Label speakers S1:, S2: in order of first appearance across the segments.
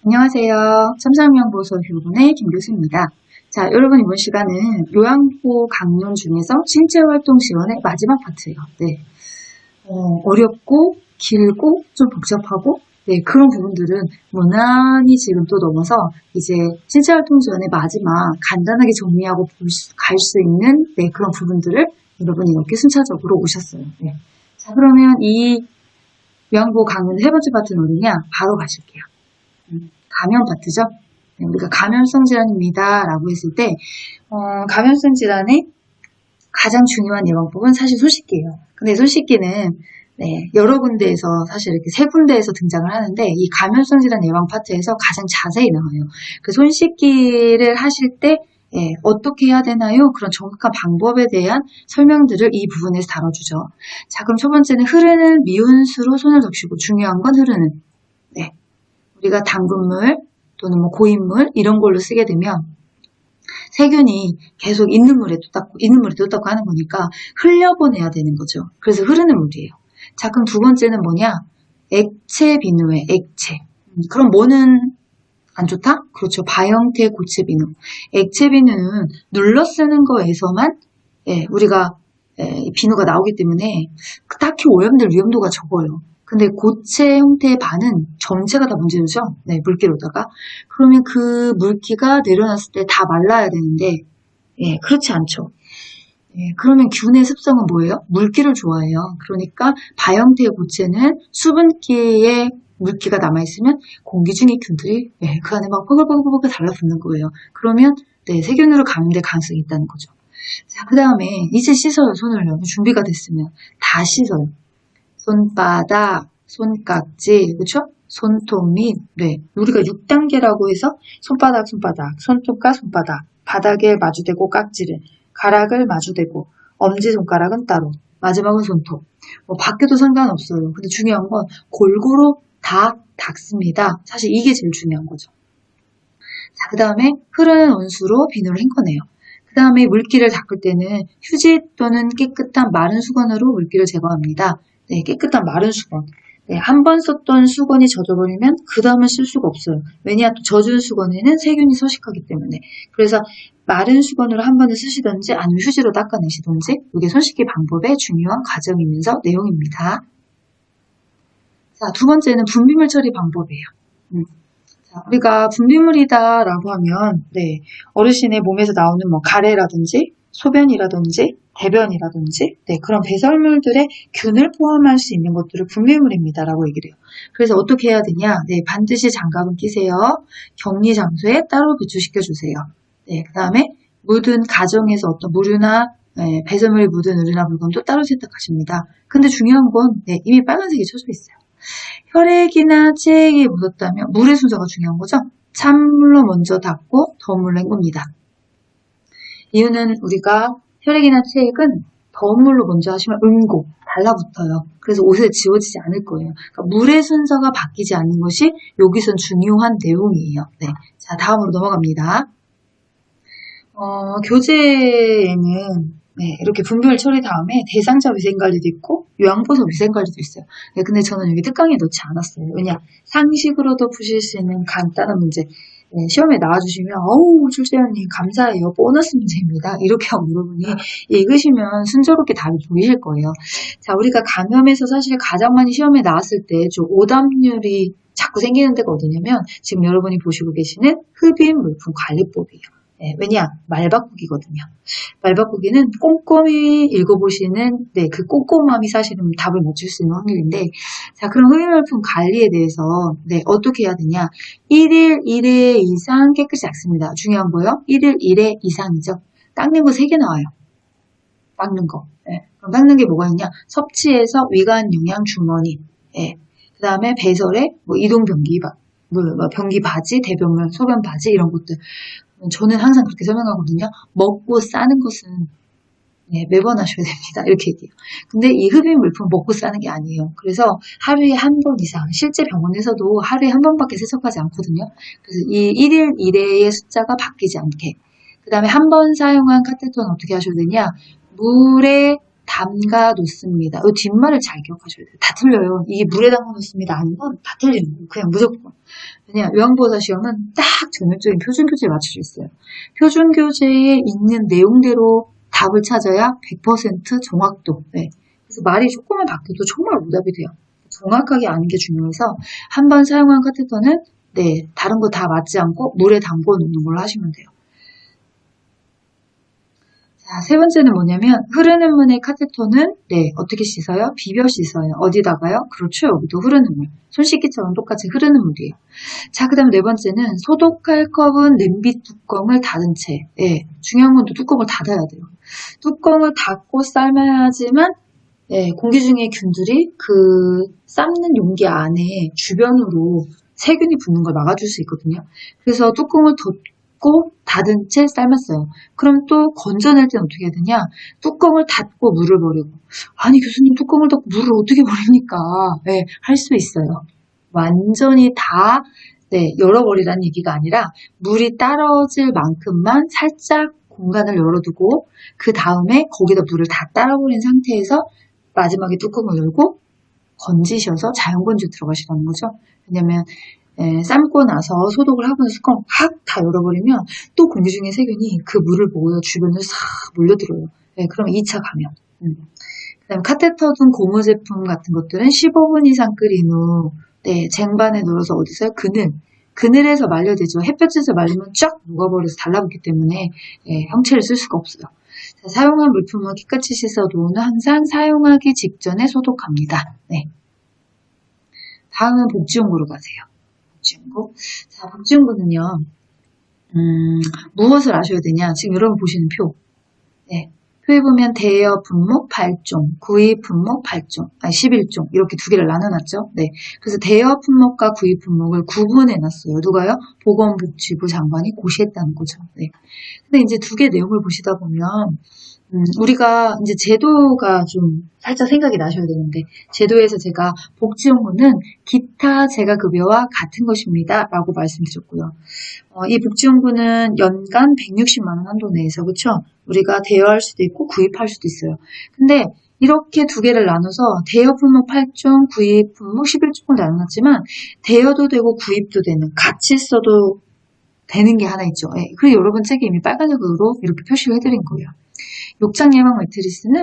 S1: 안녕하세요. 참상명보소 교본의 김교수입니다. 자, 여러분 이번 시간은 요양보 강론 중에서 신체활동 지원의 마지막 파트예요. 네. 어렵고 길고 좀 복잡하고 네, 그런 부분들은 무난히 지금 또 넘어서 이제 신체활동 지원의 마지막 간단하게 정리하고 갈 수 있는 네, 그런 부분들을 여러분이 이렇게 순차적으로 오셨어요. 네. 자, 그러면 이 요양보 강론 세 번째 파트는 어디냐? 바로 가실게요. 감염 파트죠. 네, 우리가 감염성 질환입니다. 라고 했을 때 감염성 질환의 가장 중요한 예방법은 사실 손 씻기예요. 근데 손 씻기는 네, 여러 군데에서 사실 이렇게 세 군데에서 등장을 하는데 이 감염성 질환 예방 파트에서 가장 자세히 나와요. 그 손 씻기를 하실 때 예, 어떻게 해야 되나요? 그런 정확한 방법에 대한 설명들을 이 부분에서 다뤄주죠. 자, 그럼 첫 번째는 흐르는 미온수로 손을 적시고 중요한 건 흐르는 네. 우리가 담근물 또는 뭐 고인물 이런 걸로 쓰게 되면 세균이 계속 있는 물에 또 닦고 하는 거니까 흘려보내야 되는 거죠. 그래서 흐르는 물이에요. 자, 그럼 두 번째는 뭐냐? 액체 비누에 액체. 그럼 뭐는 안 좋다? 그렇죠. 바형태 고체 비누. 액체 비누는 눌러 쓰는 거에서만 예, 우리가 비누가 나오기 때문에 딱히 오염될 위험도가 적어요. 근데 고체 형태의 반은 전체가 다 문제죠. 네, 물기로다가. 그러면 그 물기가 내려놨을 때 다 말라야 되는데, 예, 그렇지 않죠. 예, 그러면 균의 습성은 뭐예요? 물기를 좋아해요. 그러니까 바형태의 고체는 수분기에 물기가 남아있으면 공기 중의 균들이 예, 그 안에 막 뽀글뽀글뽀글 달라붙는 거예요. 그러면 네, 세균으로 감염될 가능성이 있다는 거죠. 자, 그 다음에 이제 씻어요, 손을요. 준비가 됐으면 다 씻어요. 손바닥, 손깍지, 그쵸? 손톱 및, 네. 우리가 6단계라고 해서 손바닥, 손톱과 손바닥, 바닥에 마주대고 깍지를, 가락을 마주대고, 엄지손가락은 따로, 마지막은 손톱. 뭐 밖에도 상관없어요. 근데 중요한 건 골고루 다 닦습니다. 사실 이게 제일 중요한 거죠. 자, 그 다음에 흐르는 온수로 비누를 헹궈내요. 그 다음에 물기를 닦을 때는 휴지 또는 깨끗한 마른 수건으로 물기를 제거합니다. 네, 깨끗한 마른 수건. 네, 한 번 썼던 수건이 젖어버리면 그 다음은 쓸 수가 없어요. 왜냐, 젖은 수건에는 세균이 서식하기 때문에. 그래서 마른 수건으로 한 번을 쓰시든지 아니면 휴지로 닦아내시든지 이게 손 씻기 방법의 중요한 과정이면서 내용입니다. 자, 두 번째는 분비물 처리 방법이에요. 자, 우리가 분비물이다라고 하면 네, 어르신의 몸에서 나오는 뭐 가래라든지 소변이라든지 대변이라든지 네, 그런 배설물들의 균을 포함할 수 있는 것들을 분비물입니다라고 얘기를 해요. 그래서 어떻게 해야 되냐? 네, 반드시 장갑은 끼세요. 격리 장소에 따로 배출시켜 주세요. 네, 그 다음에 묻은 가정에서 어떤 물이나 네, 배설물이 묻은 의류나 물건도 따로 세탁하십니다. 근데 중요한 건 네, 이미 빨간색이 쳐져 있어요. 혈액이나 체액에 묻었다면 물의 순서가 중요한 거죠. 찬물로 먼저 닦고 더운 물로 헹굽니다. 이유는 우리가 혈액이나 체액은 더운 물로 먼저 하시면 응고, 달라붙어요. 그래서 옷에 지워지지 않을 거예요. 그러니까 물의 순서가 바뀌지 않는 것이 여기선 중요한 내용이에요. 네. 자, 다음으로 넘어갑니다. 교재에는 네, 이렇게 분별 처리 다음에 대상자 위생관리도 있고 요양보소 위생관리도 있어요. 네, 근데 저는 여기 특강에 넣지 않았어요. 왜냐, 상식으로도 푸실 수 있는 간단한 문제. 네, 시험에 나와주시면 어우 출제원님 감사해요. 보너스 문제입니다. 이렇게 하고 여러분이 읽으시면 순조롭게 답이 보이실 거예요. 자, 우리가 감염에서 사실 가장 많이 시험에 나왔을 때 좀 오답률이 자꾸 생기는 데가 어디냐면 지금 여러분이 보시고 계시는 흡입 물품 관리법이에요. 네, 왜냐? 말바꾸기거든요. 말바꾸기는 꼼꼼히 읽어보시는 네, 그 꼼꼼함이 사실은 답을 맞출 수 있는 확률인데 자, 그럼 흡입물품 관리에 대해서 네, 어떻게 해야 되냐? 1일 1회 이상 깨끗이 닦습니다. 중요한 거요. 1일 1회 이상이죠. 닦는 거 3개 나와요. 닦는 거. 네. 그럼 닦는 게 뭐가 있냐? 섭취해서 위관 영양 주머니. 네. 그 다음에 배설에 뭐 이동 변기 변기 바지, 대변물, 소변 바지 이런 것들. 저는 항상 그렇게 설명하거든요. 먹고 싸는 것은 네, 매번 하셔야 됩니다. 이렇게 얘기해요. 근데 이 흡입 물품 먹고 싸는 게 아니에요. 그래서 하루에 한 번 이상, 실제 병원에서도 하루에 한 번밖에 세척하지 않거든요. 그래서 이 1일 1회의 숫자가 바뀌지 않게. 그 그 다음에 한 번 사용한 카테터는 어떻게 하셔야 되냐? 물에 담가 놓습니다. 이 뒷말을 잘 기억하셔야 돼요. 다 틀려요. 이게 물에 담가 놓습니다. 아닌 건 다 틀리는 거예요. 그냥 무조건. 왜냐, 요양보호사 시험은 딱 전형적인 표준 교재에 맞춰져 있어요. 표준 교재에 있는 내용대로 답을 찾아야 100% 정확도. 네. 그래서 말이 조금만 바뀌어도 정말 오답이 돼요. 정확하게 아는 게 중요해서 한 번 사용한 카테터는 네, 다른 거 다 맞지 않고 물에 담궈 놓는 걸로 하시면 돼요. 자, 세 번째는 뭐냐면 흐르는 물의 카테터는 네, 어떻게 씻어요? 비벼 씻어요. 어디다가요? 그렇죠. 여기도 흐르는 물. 손 씻기처럼 똑같이 흐르는 물이에요. 자, 그 다음 네 번째는 소독할 컵은 냄비 뚜껑을 닫은 채. 네, 중요한 건 또 뚜껑을 닫아야 돼요. 뚜껑을 닫고 삶아야지만 네, 공기 중에 균들이 그 삶는 용기 안에 주변으로 세균이 붙는 걸 막아줄 수 있거든요. 그래서 뚜껑을 닫고 닫은 채 삶았어요. 그럼 또 건져낼 때는 어떻게 해야 되냐? 뚜껑을 닫고 물을 버리고. 아니 교수님 뚜껑을 닫고 물을 어떻게 버립니까? 네, 할 수 있어요. 완전히 다 네, 열어버리라는 얘기가 아니라 물이 떨어질 만큼만 살짝 공간을 열어두고 그 다음에 거기다 물을 다 따라버린 상태에서 마지막에 뚜껑을 열고 건지셔서 자연건조 들어가시라는 거죠. 왜냐면 삶고 나서 소독을 하고 나서 뚜껑 확 다 열어버리면 또 공기 중에 세균이 그 물을 보고 주변을 싹 몰려들어요. 네, 그러면 2차 감염. 그다음 카테터 등 고무 제품 같은 것들은 15분 이상 끓인 후 네, 쟁반에 넣어서 어디서요? 그늘에서 말려되죠. 햇볕에서 말리면 쫙 녹아버려서 달라붙기 때문에 형체를 쓸 수가 없어요. 자, 사용한 물품은 깨끗이 씻어놓은 후 항상 사용하기 직전에 소독합니다. 네. 다음은 복지용구로 가세요. 복지용구. 자, 복지용구는요. 무엇을 아셔야 되냐? 지금 여러분 보시는 표. 네. 표에 보면 대여 품목 8종, 구입 품목 8종, 11종 이렇게 두 개를 나눠놨죠. 네. 그래서 대여 품목과 구입 품목을 구분해놨어요. 누가요? 보건복지부 장관이 고시했다는 거죠. 네. 근데 이제 두 개 내용을 보시다 보면 우리가 이제 제도가 좀 살짝 생각이 나셔야 되는데 제도에서 제가 복지용구는 기타 재가급여와 같은 것입니다 라고 말씀드렸고요. 이 복지용구는 연간 160만원 한도 내에서 그쵸? 우리가 대여할 수도 있고 구입할 수도 있어요. 근데 이렇게 두 개를 나눠서 대여 품목 8종, 구입 품목 11종을 나눠놨지만 대여도 되고 구입도 되는 같이 써도 되는 게 하나 있죠. 그리고 여러분 책에 이미 빨간색으로 이렇게 표시를 해드린 거예요. 욕창 예방 매트리스는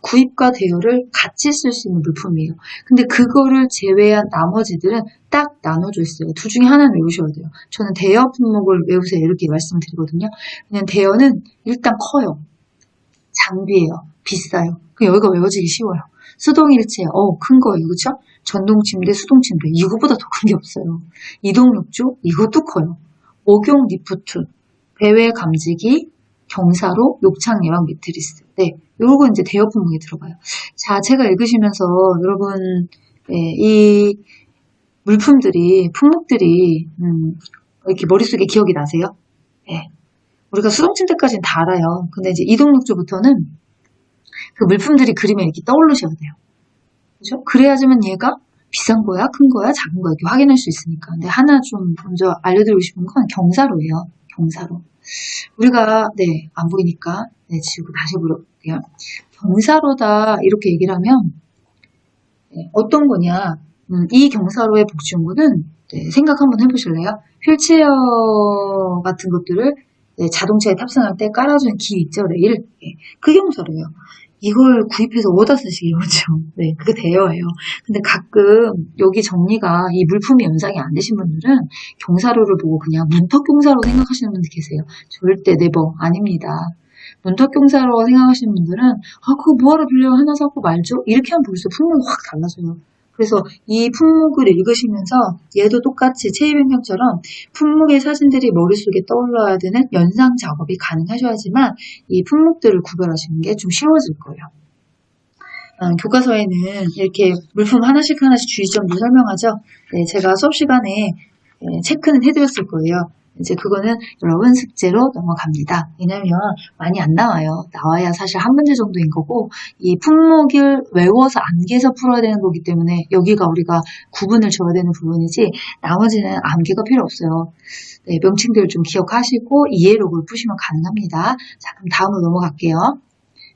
S1: 구입과 대여를 같이 쓸 수 있는 물품이에요. 근데 그거를 제외한 나머지들은 딱 나눠져 있어요. 둘 중에 하나는 외우셔야 돼요. 저는 대여 품목을 외우세요 이렇게 말씀드리거든요. 그냥 대여는 일단 커요. 장비예요. 비싸요. 여기가 외워지기 쉬워요. 수동일체, 큰 거예요. 그렇죠? 전동침대, 수동침대 이거보다 더 큰 게 없어요. 이동욕조 이것도 커요. 목욕 리프트, 배외 감지기, 경사로, 욕창 예방 매트리스. 네, 요거 이제 대여 품목에 들어가요. 자, 제가 읽으시면서 여러분 이 물품들이 품목들이 이렇게 머릿속에 기억이 나세요? 네. 우리가 수동침대까지는 다 알아요. 근데 이제 이동욕조부터는 그 물품들이 그림에 이렇게 떠오르셔야 돼요. 그죠? 그래야지만 얘가 비싼 거야, 큰 거야, 작은 거야 이렇게 확인할 수 있으니까. 근데 하나 좀 먼저 알려드리고 싶은 건 경사로예요. 경사로. 우리가 안 보이니까 지우고 다시 물어볼게요. 경사로다 이렇게 얘기를 하면 어떤 거냐? 이 경사로의 복지용구는 생각 한번 해보실래요? 휠체어 같은 것들을 자동차에 탑승할 때 깔아주는 길 있죠, 레일. 그 경사로예요. 이걸 구입해서 어디다 쓰시기 그렇죠. 네, 그게 대여예요. 근데 가끔 여기 정리가 이 물품이 연상이 안 되신 분들은 경사로를 보고 그냥 문턱 경사로 생각하시는 분들 계세요. 절대 네버 아닙니다. 문턱 경사로 생각하시는 분들은 그거 뭐하러 빌려 하나 사고 말죠? 이렇게 하면 벌써 품목이 확 달라져요. 그래서 이 품목을 읽으시면서 얘도 똑같이 체위변경처럼 품목의 사진들이 머릿속에 떠올라야 되는 연상 작업이 가능하셔야지만 이 품목들을 구별하시는 게 좀 쉬워질 거예요. 교과서에는 이렇게 물품 하나씩 주의점도 설명하죠. 네, 제가 수업 시간에 체크는 해드렸을 거예요. 이제 그거는 여러분 숙제로 넘어갑니다. 왜냐면 많이 안 나와요. 나와야 사실 한 문제 정도인 거고 이 품목을 외워서 암기해서 풀어야 되는 거기 때문에 여기가 우리가 구분을 줘야 되는 부분이지 나머지는 암기가 필요 없어요. 네, 명칭들을 좀 기억하시고 이해로 그걸 푸시면 가능합니다. 자, 그럼 다음으로 넘어갈게요.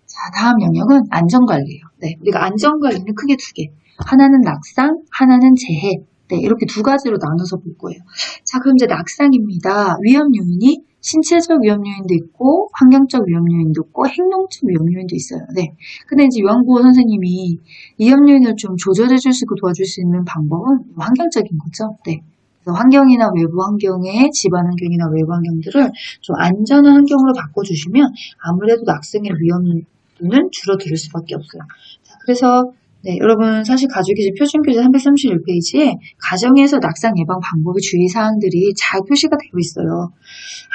S1: 자, 다음 영역은 안전관리예요. 네, 우리가 안전관리는 크게 두 개. 하나는 낙상, 하나는 재해. 네, 이렇게 두 가지로 나눠서 볼 거예요. 자, 그럼 이제 낙상입니다. 위험 요인이 신체적 위험 요인도 있고, 환경적 위험 요인도 있고, 행동적 위험 요인도 있어요. 네. 근데 이제 요양보호 선생님이 위험 요인을 좀 조절해 줄 수 있고 도와줄 수 있는 방법은 환경적인 거죠. 네. 그래서 환경이나 외부 환경에 집안 환경이나 외부 환경들을 좀 안전한 환경으로 바꿔주시면 아무래도 낙상의 위험은 줄어들 수밖에 없어요. 자, 그래서 네, 여러분 사실 가족교재 표준교재 331페이지에 가정에서 낙상 예방 방법의 주의사항들이 잘 표시가 되어 있어요.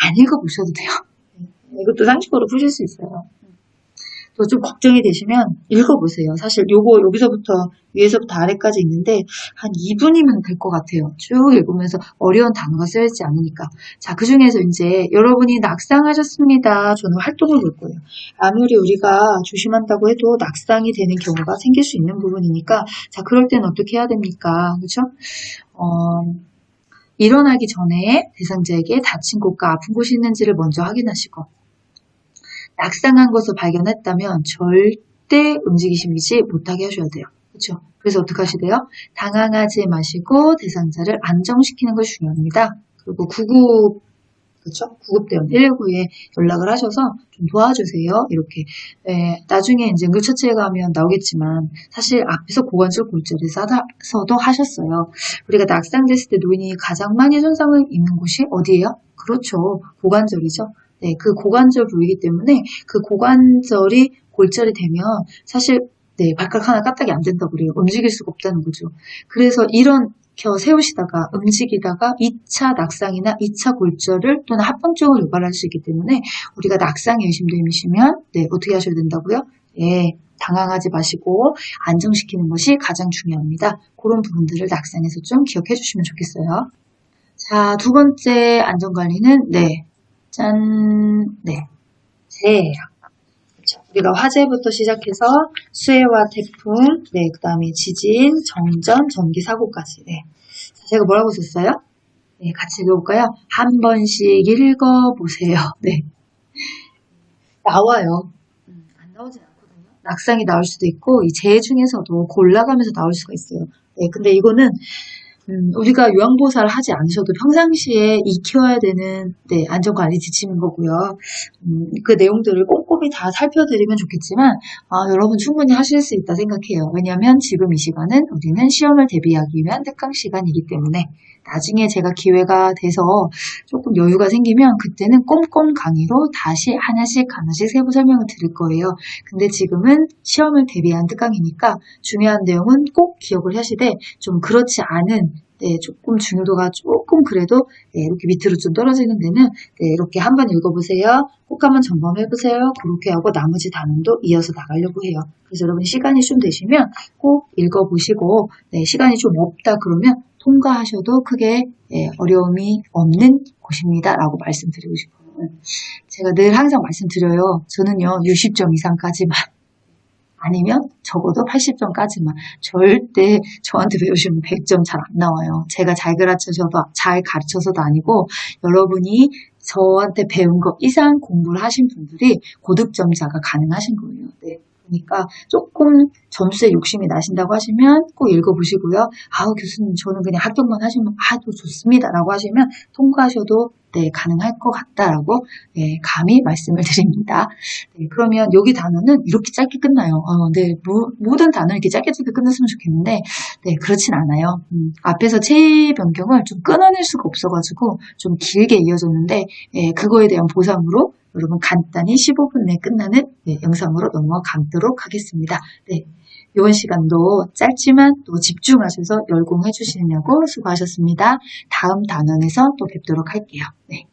S1: 안 읽어보셔도 돼요. 이것도 상식으로 푸실 수 있어요. 또 좀 걱정이 되시면 읽어보세요. 사실 요거 여기서부터 위에서부터 아래까지 있는데 한 2분이면 될 것 같아요. 쭉 읽으면서 어려운 단어가 쓰여있지 않으니까. 자, 그 중에서 이제 여러분이 낙상하셨습니다. 저는 활동을 볼 거예요. 아무리 우리가 조심한다고 해도 낙상이 되는 경우가 생길 수 있는 부분이니까 자, 그럴 때는 어떻게 해야 됩니까? 그렇죠? 일어나기 전에 대상자에게 다친 곳과 아픈 곳이 있는지를 먼저 확인하시고 낙상한 것을 발견했다면 절대 움직이시지 못하게 하셔야 돼요. 그렇죠? 그래서 어떻게 하시대요? 당황하지 마시고 대상자를 안정시키는 것이 중요합니다. 그리고 그렇죠? 구급대원 119에 연락을 하셔서 좀 도와주세요. 이렇게 나중에 이제 응급처치에 가면 나오겠지만 사실 앞에서 고관절 골절을 싸서도 하셨어요. 우리가 낙상됐을 때 노인이 가장 많이 손상을 입는 곳이 어디예요? 그렇죠. 고관절이죠. 네, 그 고관절 부위이기 때문에 그 고관절이 골절이 되면 사실 네, 발가락 하나 까딱이 안 된다고 그래요. 움직일 수가 없다는 거죠. 그래서 이런 세우시다가 움직이다가 2차 낙상이나 2차 골절을 또는 합병증을 유발할 수 있기 때문에 우리가 낙상에 의심되시면 네, 어떻게 하셔야 된다고요? 예, 당황하지 마시고 안정시키는 것이 가장 중요합니다. 그런 부분들을 낙상에서 좀 기억해 주시면 좋겠어요. 자, 두 번째 안전관리는 네, 짠, 네, 재해예요. 그렇죠. 우리가 화재부터 시작해서 수해와 태풍, 네, 그 다음에 지진, 정전, 전기 사고까지. 네. 자, 제가 뭐라고 썼어요? 네, 같이 읽어볼까요? 한 번씩 읽어보세요. 네. 나와요. 안 나오진 않거든요. 낙상이 나올 수도 있고, 이 재해 중에서도 골라가면서 나올 수가 있어요. 네, 근데 이거는 우리가 요양보호사를 하지 않으셔도 평상시에 익혀야 되는 네, 안전관리 지침인 거고요. 그 내용들을 꼼꼼히 다 살펴드리면 좋겠지만 여러분 충분히 하실 수 있다 생각해요. 왜냐하면 지금 이 시간은 우리는 시험을 대비하기 위한 특강 시간이기 때문에 나중에 제가 기회가 돼서 조금 여유가 생기면 그때는 꼼꼼 강의로 다시 하나씩 세부 설명을 드릴 거예요. 근데 지금은 시험을 대비한 특강이니까 중요한 내용은 꼭 기억을 하시되 좀 그렇지 않은 네, 조금 중요도가 조금 그래도 네, 이렇게 밑으로 좀 떨어지는 데는 네, 이렇게 한번 읽어보세요. 꼭 한번 점검해보세요. 그렇게 하고 나머지 단원도 이어서 나가려고 해요. 그래서 여러분 시간이 좀 되시면 꼭 읽어보시고 네, 시간이 좀 없다 그러면 통과하셔도 크게 네, 어려움이 없는 곳입니다. 라고 말씀드리고 싶어요. 제가 늘 항상 말씀드려요. 저는요 60점 이상까지만 아니면 적어도 80점까지만 절대 저한테 배우시면 100점 잘 안 나와요. 제가 잘 가르쳐서도 아니고 여러분이 저한테 배운 것 이상 공부를 하신 분들이 고득점자가 가능하신 거예요. 네. 그러니까 조금 점수에 욕심이 나신다고 하시면 꼭 읽어보시고요. 교수님 저는 그냥 합격만 하시면 또 좋습니다 라고 하시면 통과하셔도 네, 가능할 것 같다라고 네, 감히 말씀을 드립니다. 네, 그러면 여기 단어는 이렇게 짧게 끝나요. 네, 모든 단어 이렇게 짧게 끝났으면 좋겠는데 네, 그렇진 않아요. 앞에서 체의 변경을 좀 끊어낼 수가 없어가지고 좀 길게 이어졌는데 네, 그거에 대한 보상으로 여러분 간단히 15분 내에 끝나는 네, 영상으로 넘어가도록 하겠습니다. 네, 이번 시간도 짧지만 또 집중하셔서 열공해 주시느냐고 수고하셨습니다. 다음 단원에서 또 뵙도록 할게요. 네.